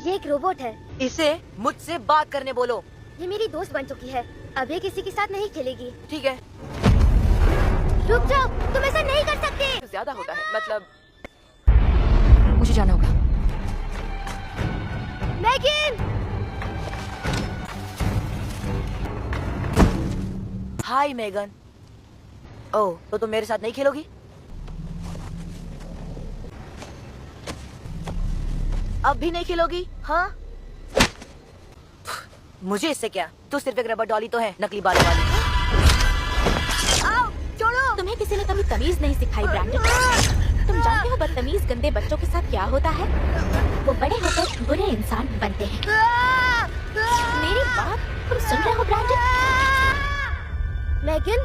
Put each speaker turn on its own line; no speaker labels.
ये एक रोबोट है।
इसे मुझसे बात करने बोलो।
ये मेरी दोस्त बन चुकी है, अब ये किसी के साथ नहीं खेलेगी।
ठीक है।
रुक जाओ, तुम ऐसा नहीं कर सकते।
ज्यादा होता है, मतलब
मुझे जाना होगा।
मैगन!
हाय मेगन। ओह, तो तुम मेरे साथ नहीं खेलोगी? अब भी नहीं खेलोगी? हाँ? मुझे इससे क्या? तू सिर्फ एक रबर डॉली तो है, नकली बालों वाली। आओ, छोड़ो!
तुम्हें किसी ने कभी तमीज नहीं सिखाई ब्रैंडन। तुम जानते हो बदतमीज गंदे बच्चों के साथ क्या होता है? वो बड़े होकर बुरे इंसान बनते हैं। मेरी बात तुम सुन रहे हो ब्रैंडन?
मैगन!